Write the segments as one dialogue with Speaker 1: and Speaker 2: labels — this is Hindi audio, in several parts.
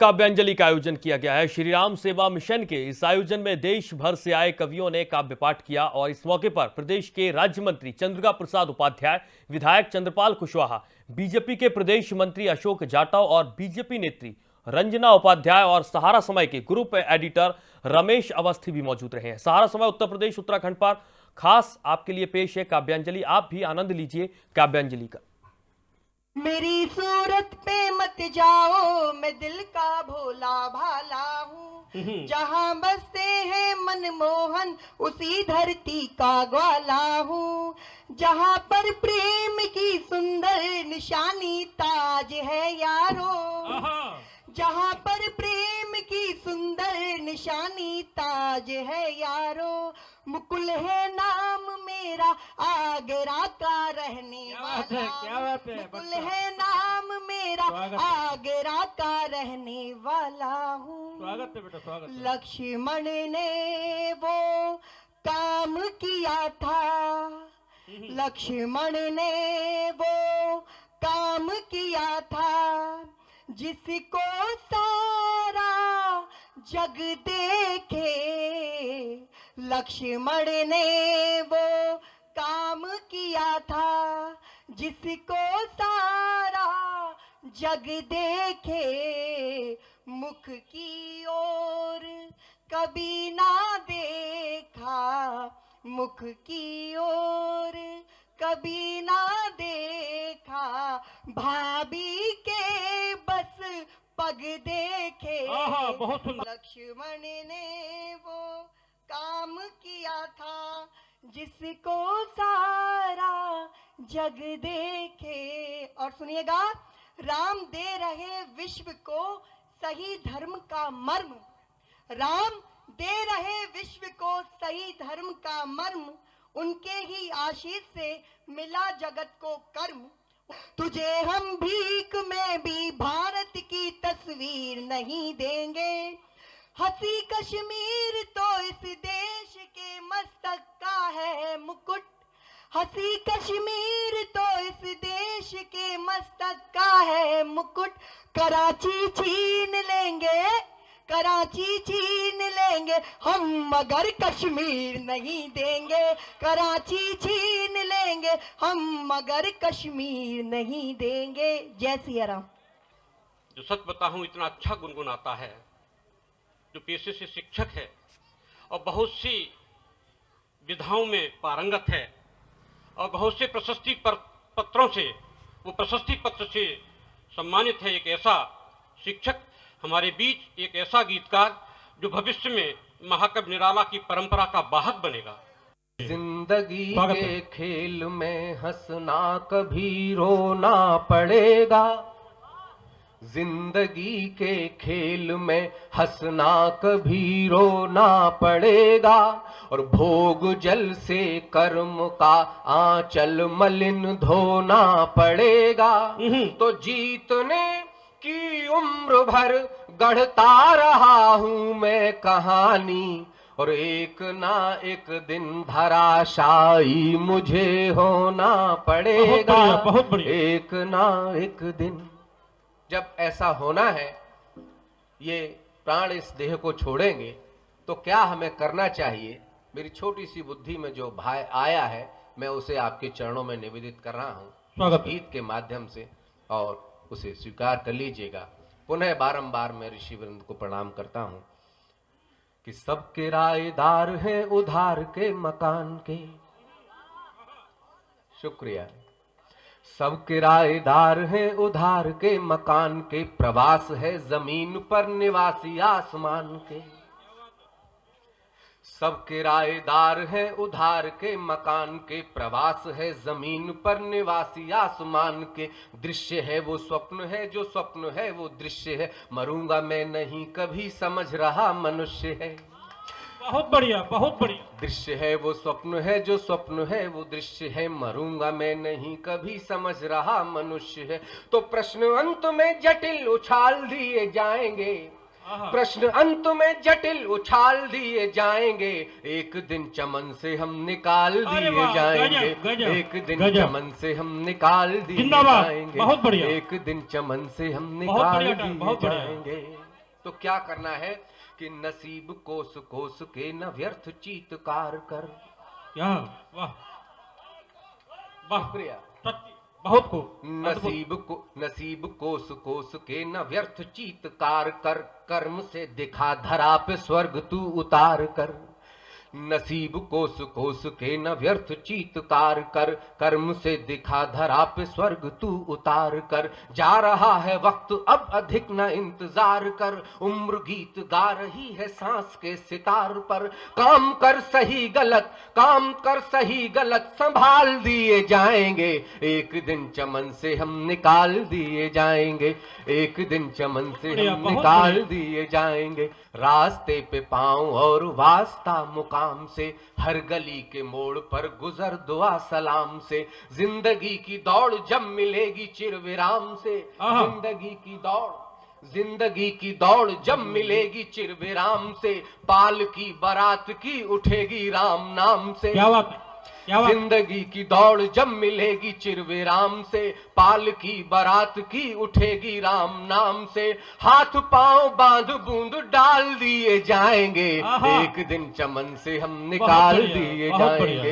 Speaker 1: काव्यांजलि का आयोजन किया गया है। श्री राम सेवा मिशन के इस आयोजन में देश भर से आए कवियों ने काव्य पाठ किया और इस मौके पर प्रदेश के राज्य मंत्री चंद्रिका प्रसाद उपाध्याय, विधायक चंद्रपाल कुशवाहा, बीजेपी के प्रदेश मंत्री अशोक जाटव और बीजेपी नेत्री रंजना उपाध्याय और सहारा समय के ग्रुप एडिटर रमेश अवस्थी भी मौजूद रहे हैं। सहारा समय उत्तर प्रदेश उत्तराखंड पर खास आपके लिए पेश है काव्यांजलि। आप भी आनंद लीजिए काव्यांजलि का।
Speaker 2: मेरी सूरत पे मत जाओ, मैं दिल का भोला भाला हूँ। जहाँ बसते हैं मनमोहन, उसी धरती का ग्वाला हूँ। जहाँ पर प्रेम की सुंदर निशानी ताज है यारो, जहाँ पर प्रेम की सुंदर निशानी ताज है यारो। मुकुल है नाम मेरा, आगरा का रहने वाला।
Speaker 3: क्या बात है,
Speaker 2: मुकुल है नाम मेरा, आगरा का रहने वाला हूँ।
Speaker 3: स्वागत है बेटा, स्वागत है।
Speaker 2: लक्ष्मण ने वो काम किया था, लक्ष्मण ने वो काम किया था, जिसको सारा जग देखे। लक्ष्मण ने वो काम किया था, जिसको सारा जग देखे। मुख की ओर कभी ना देखा, मुख की ओर कभी ना देखा। भाभी के बस पग देखे।
Speaker 3: बहुत सुंदर।
Speaker 2: लक्ष्मण ने वो काम किया था, जिसको सारा जग देखे। और सुनिएगा, राम दे रहे विश्व को सही धर्म का मर्म। राम दे रहे विश्व को सही धर्म का मर्म, उनके ही आशीष से मिला जगत को कर्म। तुझे हम भीख में भी भारत की तस्वीर नहीं देंगे। हंसी कश्मीर तो इस देश के मस्तक का है मुकुट। हंसी कश्मीर तो इस देश के मस्तक का है मुकुट। कराची छीन लेंगे, कराची छीन लेंगे हम, मगर कश्मीर नहीं देंगे। कराची छीन लेंगे हम, मगर कश्मीर नहीं देंगे। जय सिया राम।
Speaker 3: जो सच बताऊं, इतना अच्छा गुनगुनाता है, जो पेशे से शिक्षक है और बहुत सी विधाओं में पारंगत है और बहुत से प्रशस्ति पत्रों से, वो प्रशस्ति पत्र से सम्मानित है। एक ऐसा शिक्षक हमारे बीच, एक ऐसा गीतकार जो भविष्य में महाकवि निराला की परंपरा का वाहक बनेगा।
Speaker 4: जिंदगी के खेल में हंसना कभी रोना पड़ेगा। जिंदगी के खेल में हंसना कभी रोना पड़ेगा। और भोग जल से कर्म का आंचल मलिन धोना पड़ेगा। तो जीतने की उम्र भर गढ़ता रहा हूं मैं कहानी, और एक ना एक दिन धराशायी मुझे होना पड़ेगा।
Speaker 3: बहुत बढ़िया।
Speaker 4: एक ना एक दिन जब ऐसा होना है, ये प्राण इस देह को छोड़ेंगे, तो क्या हमें करना चाहिए? मेरी छोटी सी बुद्धि में जो भाई आया है, मैं उसे आपके चरणों में निवेदित कर रहा हूं गीत के माध्यम से, और उसे स्वीकार कर लीजिएगा। पुनः बारंबार मैं ऋषि वृंद को प्रणाम करता हूं कि सब किराएदार हैं उधार के मकान के। शुक्रिया। सब किराएदार हैं उधार के मकान के, प्रवास है जमीन पर निवासी आसमान के। सब किराएदार हैं उधार के मकान के, प्रवास है जमीन पर निवासी आसमान के। दृश्य है वो स्वप्न है, जो स्वप्न है वो दृश्य है। मरूंगा मैं नहीं कभी, समझ रहा मनुष्य है।
Speaker 3: बहुत बढ़िया, बहुत बढ़िया।
Speaker 4: दृश्य है वो स्वप्न है, जो स्वप्न है वो दृश्य है। मरूंगा मैं नहीं कभी, समझ रहा मनुष्य है। तो प्रश्न अंत में जटिल उछाल दिए जाएंगे, प्रश्न अंत में जटिल उछाल दिए जाएंगे। एक दिन चमन से हम निकाल दिए जाएंगे। एक दिन चमन से हम निकाल दिए जाएंगे।
Speaker 3: बहुत बढ़िया।
Speaker 4: एक दिन चमन से हम निकाल दिए जाएंगे। तो क्या करना है कि नसीब कोस कोस के न व्यर्थ चीतकार कर।
Speaker 3: क्या वाह वाह
Speaker 4: प्रिया
Speaker 3: सच्ची बहुत खूब।
Speaker 4: नसीब कोस कोस के न व्यर्थ चीतकार कर, कर्म से दिखा धरा पे स्वर्ग तू उतार कर। नसीब कोस कोस के न व्यर्थ चीतकार कर, कर्म से दिखा धरा पे स्वर्ग तू उतार कर। जा रहा है वक्त अब अधिक न इंतजार कर, उम्र गीत गा रही है सांस के सितार पर। काम कर सही गलत, काम कर सही गलत संभाल दिए जाएंगे, एक दिन चमन से हम निकाल दिए जाएंगे, एक दिन चमन से हम निकाल दिए जाएंगे। रास्ते पे पांव और वास्ता मुकाम से, हर गली के मोड़ पर गुजर दुआ सलाम से। जिंदगी की दौड़ जब मिलेगी चिर विराम से, जिंदगी की दौड़ जब मिलेगी चिर विराम से, पाल की बारात की उठेगी राम नाम से।
Speaker 3: क्या बात है, क्या बात।
Speaker 4: जिंदगी की दौड़ जब मिलेगी चिर विराम से, पाल की बारात की उठेगी राम नाम से। हाथ पांव बांध बूंद डाल दिए जाएंगे, एक दिन चमन से हम निकाल दिए जाएंगे,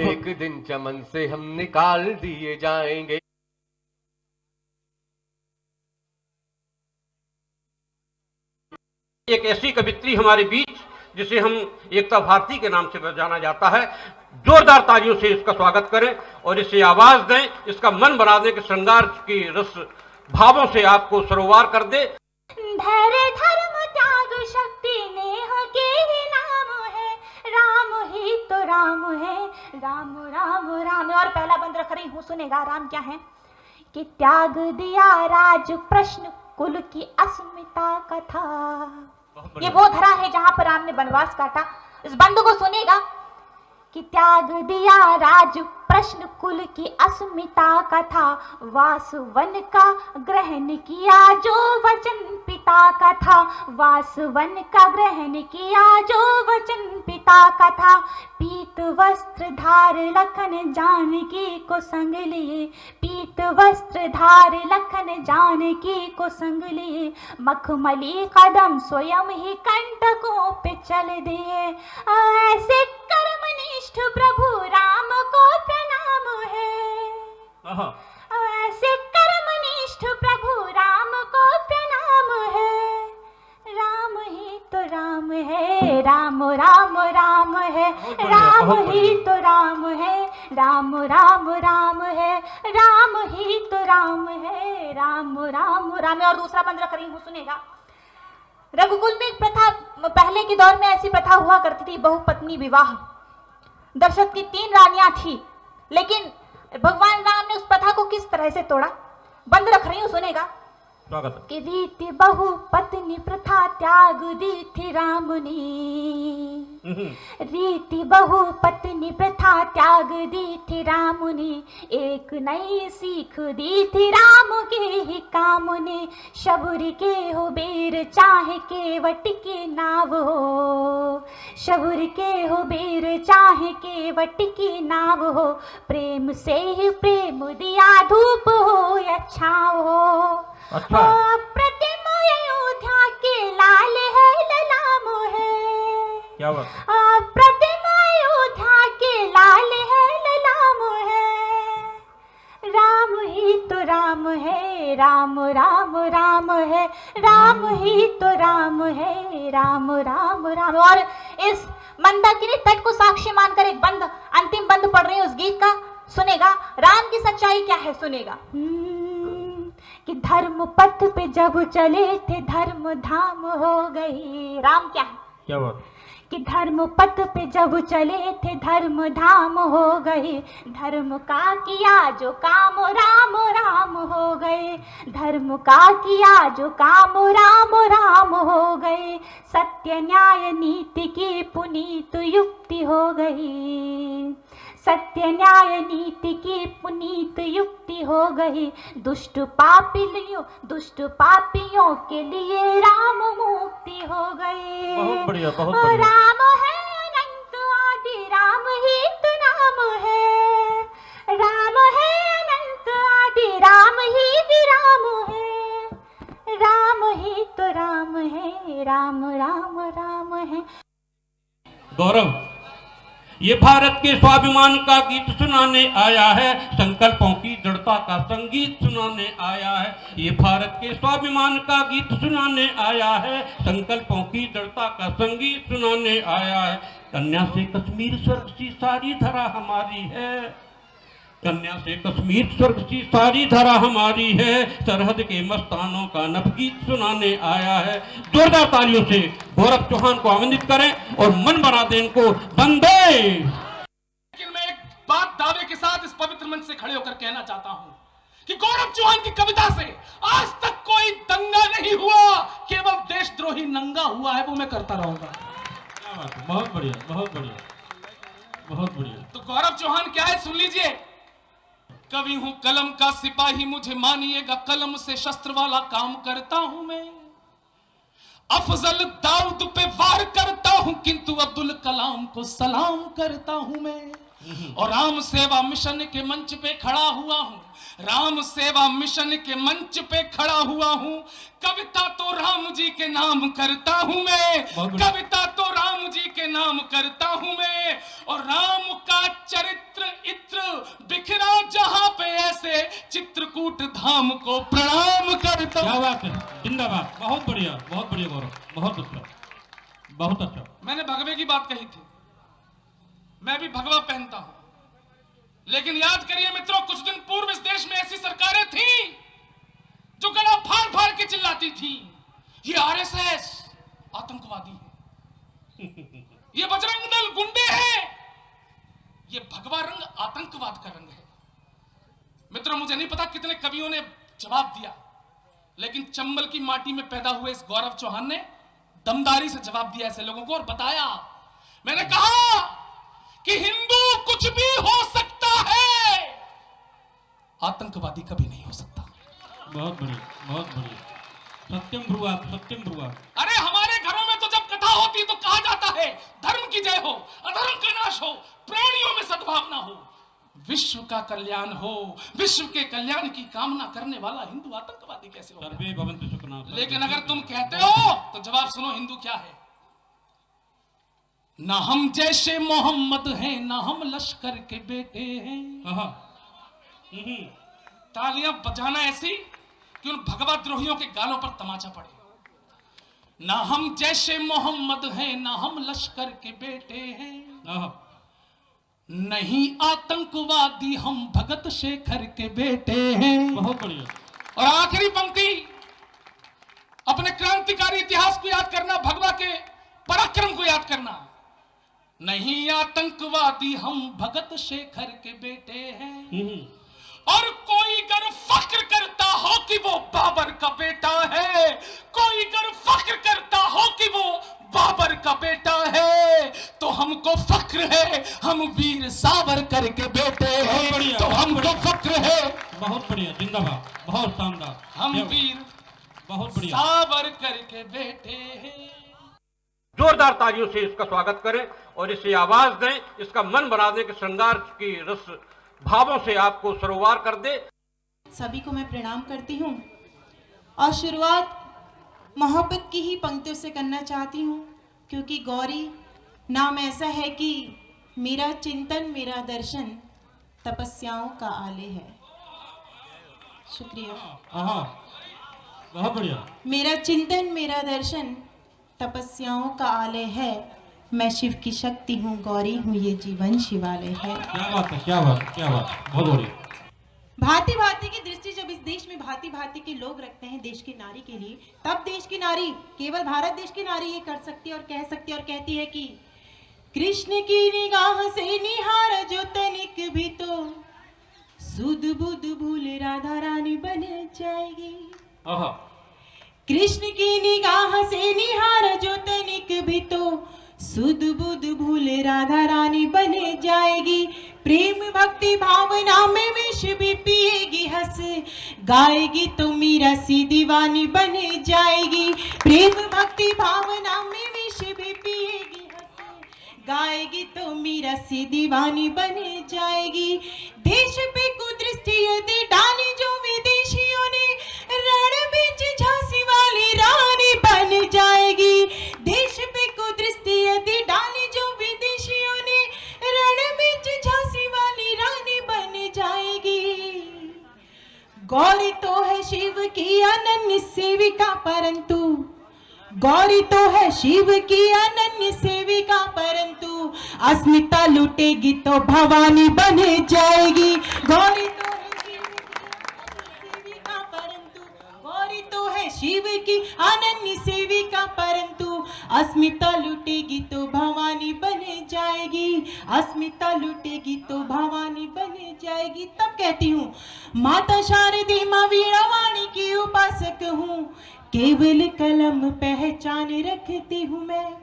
Speaker 4: एक दिन चमन से हम निकाल दिए जाएंगे।
Speaker 3: एक ऐसी कवित्री हमारे बीच जिसे हम एकता भारती के नाम से जाना जाता है, जोरदार तालियों से इसका स्वागत करें और इसे आवाज दें, इसका मन बना दें कि श्रृंगार की रस भावों से आपको सरोवार कर दे।
Speaker 5: धैर्य धर्म त्याग शक्ति नेह के ही नाम है, राम ही तो राम है, राम राम राम। और पहला बंद रख रही हूँ, सुनेगा राम क्या है कि त्याग दिया राज प्रश्न कुल की अस्मिता कथा। ये वो धरा है जहां पर राम ने वनवास काटा। इस बंद को सुनेगा कि त्याग दिया राज प्रश्न कुल की अस्मिता कथा, वास वन का ग्रहण किया जो वचन पिता का था, वास वन का ग्रहण किया जो वचन पिता का था। पीत वस्त्र धार लखन जानकी को संग लिए, पीत वस्त्र धार लखन जानकी को संग लिए, मखमली कदम स्वयं ही कंटकों पे चल दिए। ऐसे कर्मनिष्ठ प्रभु राम को प्रणाम है, ऐसे कर्मनिष्ठ प्रभु राम को प्रणाम है। राम ही तो राम है, राम राम राम है, राम ही तो राम है, राम राम राम है, राम ही तो राम है, राम राम राम। और दूसरा बंद रख रही हूँ, सुनेगा। रघुकुल में एक प्रथा, पहले के दौर में ऐसी प्रथा हुआ करती थी, बहुपत्नी विवाह। दशरथ की 3 रानियां थी, लेकिन भगवान राम ने उस प्रथा को किस तरह से तोड़ा, बंद रख रही हूँ, सुनेगा। कि रीति बहु पत्नी प्रथा त्याग दी थी राम ने, रीति बहु पत्नी प्रथा त्याग दी थी राम ने, एक नई सीख दी थी राम के ही काम ने। शबुर के हो बेर चाहे केवट की नाव हो, शबुर के हो बेर चाहे केवट की नाव हो, प्रेम से ही प्रेम दिया धूप हो या छाव हो।
Speaker 3: अच्छा।
Speaker 5: प्रतिम अयोध्या के लाल है ललाम है,
Speaker 3: क्या बात।
Speaker 5: प्रतिम अयोध्या के लाल है ललाम है। राम ही तो राम है, राम राम राम है, राम ही तो राम है, राम राम राम। और इस मंदाकिनी तट को साक्षी मानकर एक बंद, अंतिम बंद पढ़ रही हूँ उस गीत का, सुनेगा। राम की सच्चाई क्या है, सुनेगा। कि धर्म पथ पे जब चले थे धर्म धाम हो गई। राम क्या है,
Speaker 3: क्या बात।
Speaker 5: कि धर्म पथ पे जब चले थे धर्म धाम हो गए, धर्म का किया जो काम राम राम हो गए, धर्म का किया जो काम राम राम हो गए। सत्य न्याय नीति की पुनीत युक्ति हो गई, सत्य न्याय नीति की पुनीत युक्ति हो गई। दुष्ट पापियों के लिए राम मुक्ति हो गई।
Speaker 3: बहुत बढ़िया, बहुत बढ़िया।
Speaker 5: राम है अनंत आदि, राम ही तो नाम है, राम है अनंत आदि, राम ही विराम है, राम ही तो राम है, है, राम राम राम है।
Speaker 3: गौरव, ये भारत के स्वाभिमान का गीत सुनाने आया है, संकल्पों की दृढ़ता का संगीत सुनाने आया है। ये भारत के स्वाभिमान का गीत सुनाने आया है, संकल्पों की दृढ़ता का संगीत सुनाने आया है। कन्या से कश्मीर स्वर्ग सी सारी धरा हमारी है, कन्या से कश्मीर स्वर्ग सी सारी धरा हमारी है, सरहद के मस्तानों का नवगीत सुनाने आया है। जोरदार तालियों से गौरव चौहान को आमंत्रित करें और मन बना दें इनको। वंदे।
Speaker 6: लेकिन मैं एक बात दावे के साथ इस पवित्र मंच से खड़े होकर कहना चाहता हूं कि गौरव चौहान की कविता से आज तक कोई दंगा नहीं हुआ, केवल देशद्रोही नंगा हुआ है, वो मैं करता रहूंगा।
Speaker 3: क्या बात है, बहुत बढ़िया, बहुत बढ़िया, बहुत बढ़िया।
Speaker 6: तो गौरव चौहान क्या है सुन लीजिए। कवि हूं कलम का सिपाही, मुझे मानिएगा कलम से शस्त्र वाला काम करता हूं मैं। अफजल दाऊद पे वार करता हूं, किंतु अब्दुल कलाम को सलाम करता हूं मैं। और राम सेवा मिशन के मंच पे खड़ा हुआ हूं, राम सेवा मिशन के मंच पे खड़ा हुआ हूं। कविता तो राम जी के नाम करता हूं मैं, कविता तो राम जी के नाम करता हूं मैं। और राम का चरित्र इत्र बिखरा जहां पे, ऐसे चित्रकूट धाम को प्रणाम करता हूं।
Speaker 3: क्या बात है, जिंदाबाद, बहुत बढ़िया गौरव, बहुत अच्छा, बहुत अच्छा।
Speaker 6: मैंने भगवे की बात कही थी, मैं भी भगवा पहनता हूं, लेकिन याद करिए मित्रों, कुछ दिन पूर्व इस देश में ऐसी सरकारें थीं जो गला फाड़ फाड़ के चिल्लाती थी, ये आरएसएस आतंकवादी है, ये बजरंग दल गुंडे हैं, ये भगवा रंग आतंकवाद का रंग है। मित्रों, मुझे नहीं पता कितने कवियों ने जवाब दिया, लेकिन चंबल की माटी में पैदा हुए इस गौरव चौहान ने दमदारी से जवाब दिया ऐसे लोगों को और बताया। मैंने कहा कि हिंदू कुछ भी हो सकता है, आतंकवादी कभी नहीं हो सकता।
Speaker 3: बहुत बढ़िया, बहुत बढ़िया। सत्यम ब्रुवा, सत्यम ब्रुवा।
Speaker 6: अरे हमारे घरों में तो जब कथा होती है तो कहा जाता है धर्म की जय हो, अधर्म का नाश हो, प्राणियों में सद्भावना हो, विश्व का कल्याण हो। विश्व के कल्याण की कामना करने वाला हिंदू आतंकवादी कैसे होगा?
Speaker 3: सर्वे भवन्तु सुखिनः।
Speaker 6: लेकिन अगर तुम कहते हो तो जवाब सुनो, हिंदू क्या है? ना हम जैसे मोहम्मद हैं, ना हम लश्कर के बेटे हैं। तालियां बजाना ऐसी कि उन भगवा द्रोहियों के गालों पर तमाचा पड़े। ना हम जैसे मोहम्मद हैं, ना हम लश्कर के बेटे हैं, नहीं आतंकवादी हम भगत शेखर के बेटे हैं।
Speaker 3: बहुत बढ़िया।
Speaker 6: और आखिरी पंक्ति, अपने क्रांतिकारी इतिहास को याद करना, भगवा के पराक्रम को याद करना। नहीं आतंकवादी हम भगत शेखर के बेटे हैं, और कोई अगर फख्र करता हो कि वो बाबर का बेटा है, कोई अगर फख्र करता हो कि वो बाबर का बेटा है, तो हमको फख्र है हम वीर सावरकर के बेटे हैं। तो हमको फख्र है।
Speaker 3: बहुत बढ़िया, जिंदाबाद, बहुत शानदार।
Speaker 6: हम वीर
Speaker 3: बहुत बढ़िया
Speaker 6: सावरकर के बेटे हैं।
Speaker 3: जोरदार तालियों से इसका स्वागत करें और इसे आवाज दें, इसका मन बना दें कि श्रृंगार की रस भावों से आपको सरोवार कर दे।
Speaker 7: सभी को मैं प्रणाम करती हूँ और शुरुआत मोहब्बत की ही पंक्तियों से करना चाहती हूँ, क्योंकि गौरी नाम ऐसा है कि मेरा चिंतन मेरा दर्शन तपस्याओं का आले है। शुक्रिया।
Speaker 3: बहुत बढ़िया।
Speaker 7: मेरा चिंतन मेरा दर्शन तपस्याओं का आलय है, मैं शिव की शक्ति हूँ, गौरी हूँ, ये जीवन शिवालय है।
Speaker 3: क्या बात है, क्या बात है, क्या बात है, बहुत बढ़िया।
Speaker 7: भांति भांति की दृष्टि जब इस देश में भांति भांति के लोग रखते हैं देश की नारी के लिए, तब देश की नारी, केवल भारत देश की नारी ये कर सकती है और कह सकती है और कहती है कि कृष्ण की निगाह से निहार जो तनिक भी तो सुध बुध भूल राधा रानी बन जाएगी। कृष्ण की निगाह से निहार जो तनिक भी तो सुध बुध भूल राधा रानी बन जाएगी। प्रेम भक्ति भावना में विष भी पिएगी, हंस गाएगी तो मीरा सी दीवानी बन जाएगी। प्रेम भक्ति भावना में विष भी पिएगी, हंस गाएगी तो मीरा सी दीवानी बन जाएगी। देश पे कुदृष्टि यदि डाली जो विदेशियों ने, रण बीच झांसी वाली रानी बन जाए गौरी तो है शिव की अनन्य सेविका, परंतु अस्मिता लूटेगी तो भवानी बन जाएगी। गौरी तो है सेविका, परंतु गौरी तो है शिव की अनन्य सेविका, परंतु अस्मिता लूटेगी तो भवानी बन जाएगी। अस्मिता लूटेगी तो भवानी बन जाएगी। तब कहती हूँ माता शारदी माँ वीणावाणी की उपासक हूँ, केवल कलम पहचान रखती हूँ मैं।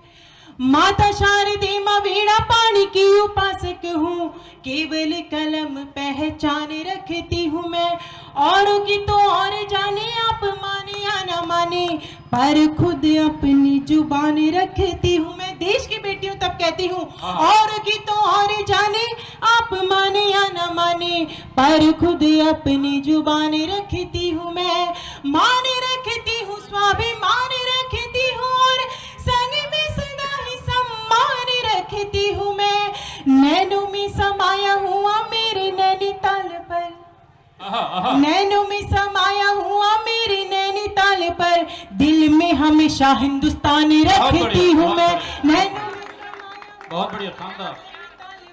Speaker 7: माता शारदी माँ वीणा पाणी की उपासक हूँ, केवल कलम पहचान रखती हूँ मैं। औरों की तो और जाने, आप माने या ना माने, पर खुद अपनी जुबान रखती हूँ मैं। देश की बेटी हूँ तब कहती हूँ और की तो और जाने, आप माने या ना माने, पर खुद अपनी जुबान रखती हूँ मैं। मान रखती हूँ, स्वाभिमान रखती हूँ, और संग में सदा ही सम्मान रखती हूँ मैं। नैनों में समाया हुआ मेरे नैनीताल पर, नैनों में समाया हुआ मेरे नैनीताल पर, दिल में हमेशा हिंदुस्तान रखती हूँ मैं। नैनों में समाया
Speaker 8: बहुत बढ़िया, शानदार।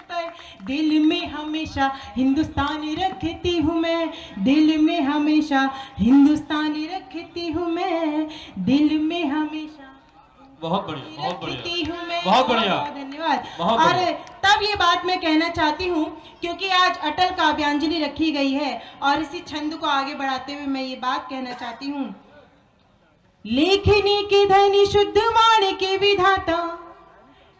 Speaker 7: पर दिल में हमेशा हिंदुस्तान रखती हूँ मैं। दिल में हमेशा हिंदुस्तान रखती हूँ मैं। दिल में हमेशा
Speaker 8: बहुत बढ़िया, बहुत
Speaker 7: रखती
Speaker 8: बढ़िया,
Speaker 7: हूँ मैं।
Speaker 8: बहुत बढ़िया,
Speaker 7: धन्यवाद।
Speaker 8: बहुत
Speaker 7: और
Speaker 8: बढ़िया।
Speaker 7: तब ये बात मैं कहना चाहती हूँ क्योंकि आज अटल काव्यांजलि रखी गई है, और इसी छंद को आगे बढ़ाते हुए मैं ये बात कहना चाहती हूँ। लेखनी के धनी शुद्ध वाणी के विधाता।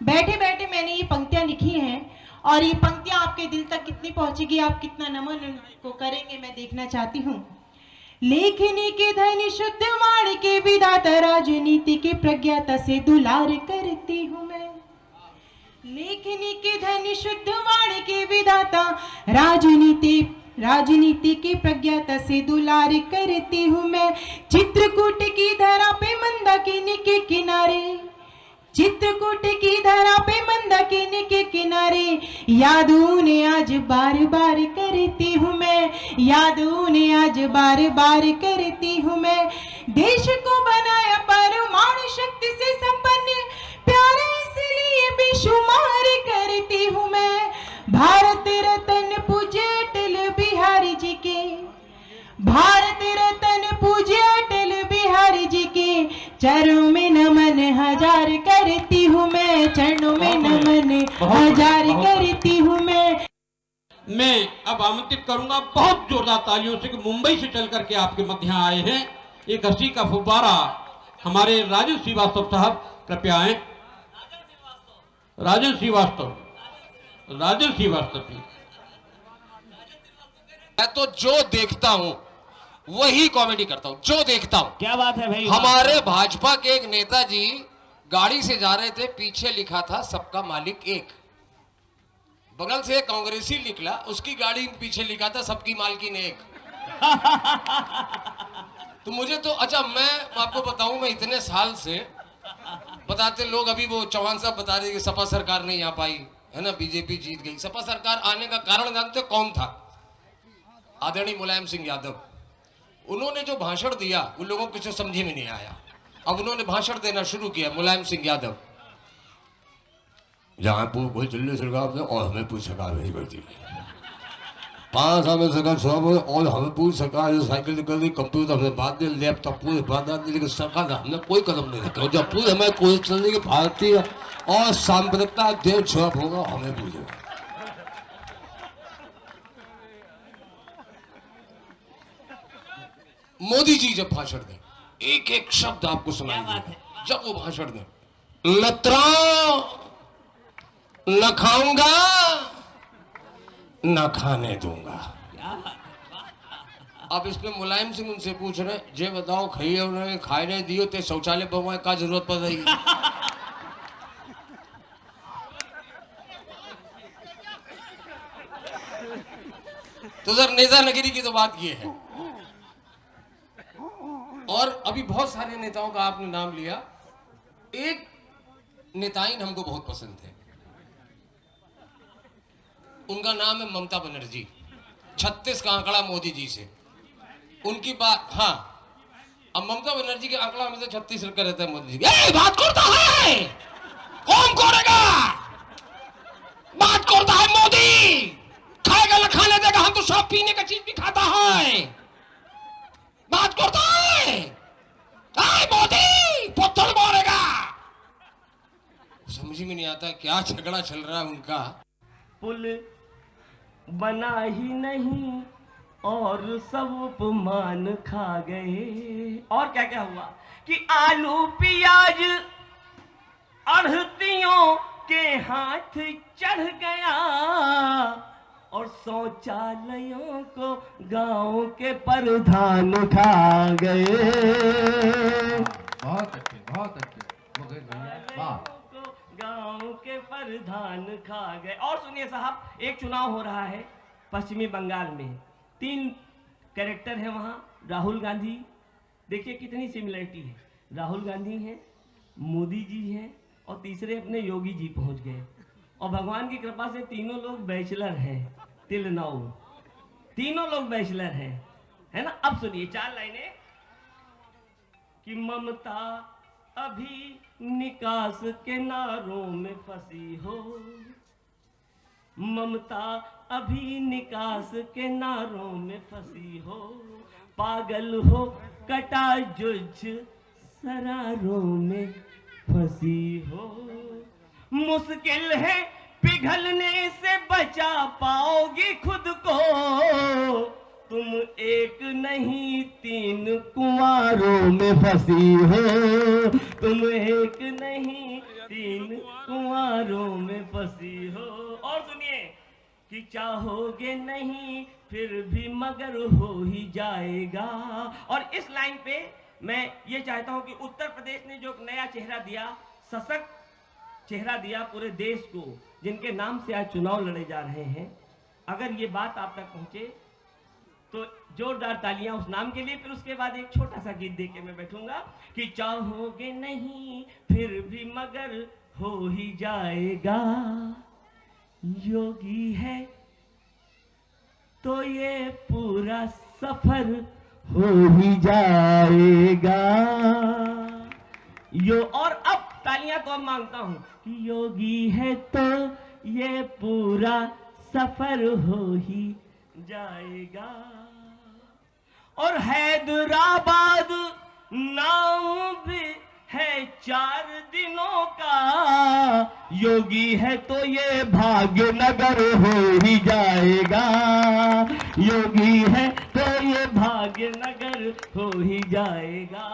Speaker 7: बैठे बैठे मैंने ये पंक्तियां लिखी हैं, और ये पंक्तियां आपके दिल तक कितनी पहुंचेगी, आप कितना नमन उनको करेंगे, मैं देखना चाहती हूँ। लेखनी के धनी शुद्ध वाणी के विधाता, राजनीति के प्रज्ञाता से दुलार करती हूँ मैं। लेखनी के धनी शुद्ध वाणी के विधाता, राजनीति के प्रज्ञाता से दुलार करती हूँ मैं। चित्रकूट की धरा पे मंदाकिनी के किनारे, चित्रकूट की धरा पे मंदाकिनी के किनारे, याद उन्हें आज बार बार करती हूँ मैं। याद उन्हें आज बार बार करती हूँ मैं। देश को बनाया परमाणु शक्ति से संपन्न, प्यारे इसलिए बेशुमार करती हूँ मैं। भारत रत्न पूज्य अटल बिहारी जी के, भारत रत्न पूज्य अटल बिहारी जी के चरणों में नमन हजार करती हूँ मैं। चरणों में नमन हजार करती हूँ मैं
Speaker 3: अब आमंत्रित करूंगा बहुत जोरदार तालियों से कि मुंबई से चल करके आपके मध्य आए हैं एक हंसी का फुब्बारा, हमारे राजन श्रीवास्तव साहब, कृपया आए। राजन श्रीवास्तव जी।
Speaker 9: मैं तो जो देखता हूं वही कॉमेडी करता हूं, जो देखता हूं।
Speaker 8: क्या बात है भाई।
Speaker 9: हमारे भाजपा के एक नेताजी गाड़ी से जा रहे थे, पीछे लिखा था सबका मालिक एक। बगल से एक कांग्रेसी निकला, उसकी गाड़ी पीछे लिखा था सबकी मालकिन एक। तो मुझे तो अच्छा, मैं आपको बताऊं, मैं इतने साल से बताते लोग, अभी वो चौहान साहब बता रहे कि सपा सरकार नहीं आ पाई है ना, बीजेपी जीत गई। सपा सरकार आने का कारण जानते कौन था? आदरणीय मुलायम सिंह यादव। उन्होंने जो भाषण दिया उन लोगों को कुछ समझे में नहीं आया। अब उन्होंने भाषण देना शुरू किया, मुलायम सिंह यादव, जहां कोई चिल्ली सरकार और हमें पूरी सरकार नहीं करती, 5 साल में सरकार और हमें पूरी सरकार जो साइकिल निकल दी, कंप्यूटर हमने बाद दिया, लैपटॉप पूरे बाद दी, लेकिन सरकार हमने कोई कदम नहीं रखा। जब पूरी हमें कोशिश चलने की भारतीय और सांप्रदायिकता देव छुप होगा, हमें पूछेगा। मोदी जी जब भाषण दें, एक एक शब्द आपको सुनाई देगा जब वो भाषण दें। मित्रों, न खाऊंगा न खाने दूंगा। अब इसमें मुलायम सिंह उनसे पूछ रहे, जे बताओ खाइए उन्होंने खाए नहीं दियो ते शौचालय बनवाए का जरूरत पड़ रही है? तो सर नेता नगरी की तो बात ये है। और अभी बहुत सारे नेताओं का आपने नाम लिया, एक नेताइन हमको बहुत पसंद है, उनका नाम है ममता बनर्जी। 36 का आंकड़ा मोदी जी से। उनकी बात, हाँ, अब ममता बनर्जी के आंकड़ा में से 36 रखकर रहता है मोदी जी। ए, बात करता है कौन करेगा, बात करता है मोदी, खाएगा ना खाने देगा, हम तो सब पीने का चीज भी खाता है, बात करता है मोदी पत्थर मारेगा। समझ में नहीं आता क्या झगड़ा चल रहा है उनका।
Speaker 10: पुल बना ही नहीं और सब उपमान खा गए। और क्या क्या हुआ कि आलू प्याज अड़तियों के हाथ चढ़ गया और शौचालयों को गांव के प्रधान खा गए।
Speaker 4: बहुत अच्छे, बहुत अच्छे मुकेश भैया, वाह।
Speaker 10: गांव के प्रधान खा गए। और सुनिए साहब, एक चुनाव हो रहा है पश्चिमी बंगाल में, 3 कैरेक्टर है वहां। राहुल गांधी, देखिए कितनी सिमिलरिटी है, राहुल गांधी हैं, मोदी जी हैं और तीसरे अपने योगी जी पहुंच गए। और भगवान की कृपा से तीनों लोग बैचलर हैं, टिल नाउ तीनों लोग बैचलर हैं, है ना। अब सुनिए 4 लाइनें कि ममता अभी निकास के नारों में फंसी हो, ममता अभी निकास के नारों में फंसी हो, पागल हो कटा जुझ सरारों में फंसी हो, मुश्किल है पिघलने से बचा पाओगी खुद को, तुम एक नहीं 3 कुंवारों में फंसी हो, तुम एक नहीं 3 कुंवारों में फंसी हो। और सुनिए कि चाहोगे नहीं फिर भी मगर हो ही जाएगा। और इस लाइन पे मैं ये चाहता हूं कि उत्तर प्रदेश ने जो नया चेहरा दिया, सशक्त चेहरा दिया पूरे देश को, जिनके नाम से आज चुनाव लड़े जा रहे हैं, अगर ये बात आप तक पहुंचे तो जोरदार तालियां उस नाम के लिए। फिर उसके बाद एक छोटा सा गीत दे के मैं बैठूंगा कि चाहोगे नहीं फिर भी मगर हो ही जाएगा, योगी है तो ये पूरा सफर हो ही जाएगा। और अब तालियां तो मांगता हूं कि योगी है तो ये पूरा सफर हो ही जाएगा। और हैदराबाद नाम भी है 4 दिनों का, योगी है तो ये भाग्यनगर हो ही जाएगा, योगी है तो ये भाग्यनगर हो ही जाएगा।